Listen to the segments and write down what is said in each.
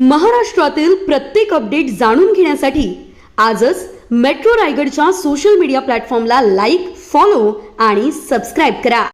महाराष्ट्रातील प्रत्येक अपडेट जाणून घेण्यासाठी आजच मेट्रो रायगडच्या सोशल मीडिया प्लॅटफॉर्मला लाईक, फॉलो आणि सबस्क्राईब करा.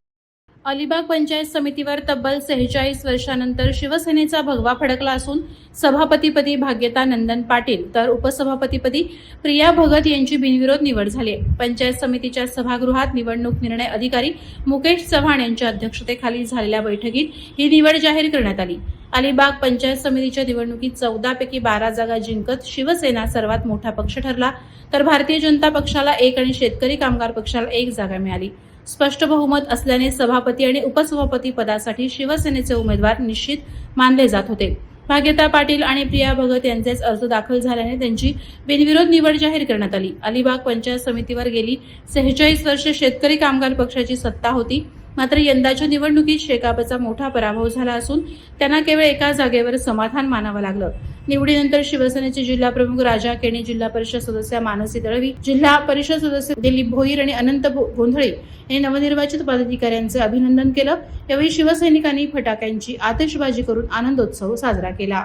अलिबाग पंचायत समितीवर तब्बल 46 वर्षानंतर शिवसेनेचा भगवा फडकला असून सभापतीपदी भाग्यता नंदन पाटील तर उपसभापतीपदी प्रिया भगत यांची बिनविरोध निवड झाली. पंचायत समितीच्या सभागृहात निवडणूक निर्णय अधिकारी मुकेश चव्हाण यांच्या अध्यक्षतेखाली झालेल्या बैठकीत ही निवड जाहीर करण्यात आली. अलिबाग पंचायत समितीच्या निवडणुकीत 14 पैकी 12 जागा जिंकत शिवसेना सर्वात मोठा पक्ष ठरला, तर भारतीय जनता पक्षाला 1 आणि शेतकरी कामगार पक्षाला 1 जागा मिळाली. स्पष्ट बहुमत असल्याने सभापती आणि उपसभापती पदासाठी शिवसेनेचे उमेदवार निश्चित मानले जात होते. भाग्यता पाटील आणि प्रिया भगत यांचेच अर्ज दाखल झाल्याने त्यांची बिनविरोध निवड जाहीर करण्यात आली. अलिबाग पंचायत समितीवर गेली 46 वर्षे शेतकरी कामगार पक्षाची सत्ता होती, मात्र यंदाच्या निवडणुकीत शेकापचा मोठा पराभव झाला असून त्यांना केवळ एका जागेवर समाधान मानावं लागलं. निवडीनंतर शिवसेनेचे जिल्हा प्रमुख राजा केणी, जिल्हा परिषद सदस्य मानसी दळवी, जिल्हा परिषद सदस्य दिलीप भोईर आणि अनंत गोंधळे यांनी नवनिर्वाचित पदाधिकाऱ्यांचे अभिनंदन केलं. यावेळी शिवसैनिकांनी फटाक्यांची आतिषबाजी करून आनंदोत्सव साजरा केला.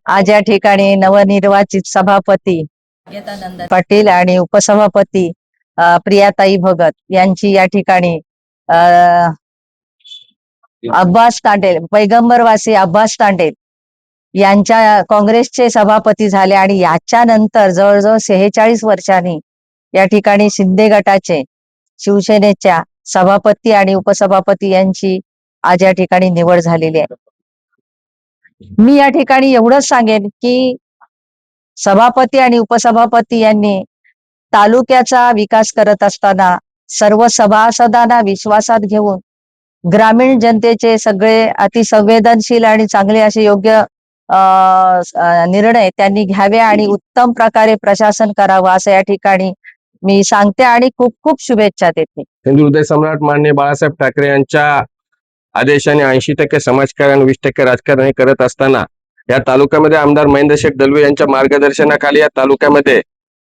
आज या ठिकाणी नवनिर्वाचित सभापती पाटील आणि उपसभापती प्रियाताई भगत यांची या ठिकाणी अब्बास तांडेल, पैगंबरवासी अब्बास तांडेल यांच्या काँग्रेसचे सभापती झाले आणि याच्यानंतर जवळजवळ 46 वर्षांनी या ठिकाणी शिंदे गटाचे शिवसेनेच्या सभापती आणि उपसभापती यांची आज या ठिकाणी निवड झालेली आहे. मी या ठिकाणी एवढंच सांगेन की सभापती आणि उपसभापती यांनी तालुक्याचा विकास करत असताना सर्व सभासदांना विश्वासात घेऊन ग्रामीण जनतेचे सगळे अतिसंवेदनशील आणि चांगले असे योग्य निर्णय त्यांनी घ्यावे आणि उत्तम प्रकारे प्रशासन करावं असं या ठिकाणी मी सांगते आणि खूप खूप शुभेच्छा देते. हिंदू हृदय सम्राट माननीय बाळासाहेब ठाकरे यांच्या आदेशाने 80% समाजकारण 20% राजकारण करत असताना या तालुक्यामध्ये आमदार महेंद्र शेठ दलवे यांच्या मार्गदर्शनाखाली या तालुक्यामध्ये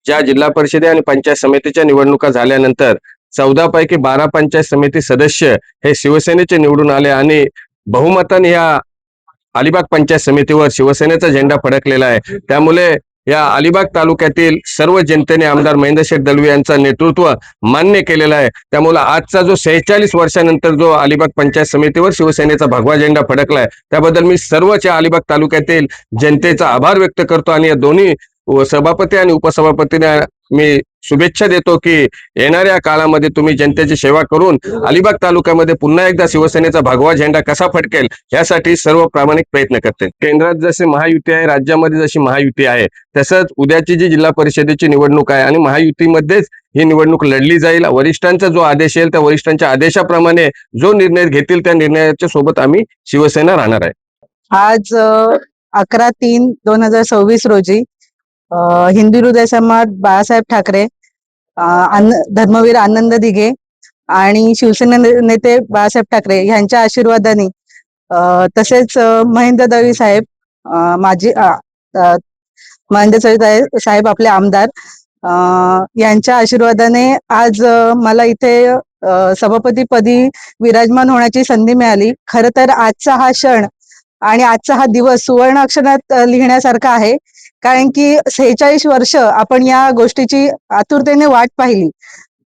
ज्या जिल्हा परिषदे आणि पंचायत समितीच्या निवडणुका झाल्यानंतर 14 पैकी 12 पंचायत समिती सदस्य हे शिवसेनेचे निवडून आले आणि बहुमताने या अलिबाग पंचायत समितीवर शिवसेनेचा झेंडा फडकलेला आहे. त्यामुळे या अलिबाग तालुक्यातील सर्व जनतेने आमदार महेंद्र शेठ दलवे यांचं नेतृत्व मान्य केलेलं आहे. त्यामुळे आजचा जो 46 वर्षानंतर जो अलिबाग पंचायत समितीवर शिवसेनेचा भगवा झेंडा फडकलाय त्याबद्दल मी सर्वच अलिबाग तालुक्यातील जनतेचा आभार व्यक्त करतो आणि या दोन्ही सभापती आणि उपसभापतींना मी शुभेच्छा देतो की येणाऱ्या काळामध्ये तुम्ही जनतेची सेवा करून अलिबाग तालुक्यामध्ये पुन्हा एकदा शिवसेनेचा भगवा झेंडा कसा फडकेल यासाठी सर्व प्रामाणिक प्रयत्न करते. केंद्रात जसे महायुती आहे, राज्यामध्ये जशी महायुती आहे, तसंच उद्याची जी जिल्हा परिषदेची निवडणूक आहे आणि महायुतीमध्येच ही निवडणूक लढली जाईल. वरिष्ठांचा जो आदेश येईल त्या वरिष्ठांच्या आदेशाप्रमाणे जो निर्णय घेतील त्या निर्णयाच्या सोबत आम्ही शिवसेना राहणार आहे. आज 11/3/2026 रोजी हिंदू हृदय सम्राट बाळासाहेब ठाकरे, धर्मवीर आनंद दिघे आणि शिवसेना नेते बाळासाहेब ठाकरे यांच्या आशीर्वादाने तसेच महेंद्र दळवी साहेब, माजी महेंद्र दळवी साहेब आपले आमदार यांच्या आशीर्वादाने आज मला इथे सभापतीपदी विराजमान होण्याची संधी मिळाली. खरं तर आजचा हा क्षण आणि आजचा हा दिवस सुवर्ण अक्षरात लिहिण्यासारखा आहे, कारण की 46 वर्ष आपण या गोष्टीची आतुरतेने वाट पाहिली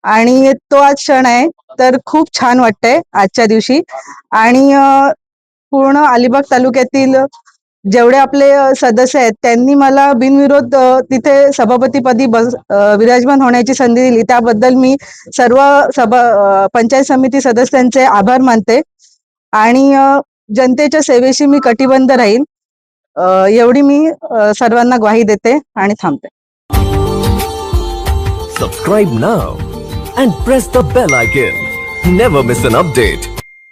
आणि तो आज क्षण आहे. तर खूप छान वाटतंय आजच्या दिवशी आणि पूर्ण अलिबाग तालुक्यातील जेवढे आपले सदस्य आहेत त्यांनी मला बिनविरोध तिथे सभापतीपदी विराजमान होण्याची संधी दिली. त्याबद्दल मी सर्व पंचायत समिती सदस्यांचे आभार मानते आणि जनतेच्या सेवेशी मी कटिबद्ध राहील एवढी मी सर्वांना ग्वाही देते आणि थांबते. Subscribe now and press the bell icon. Never miss an update.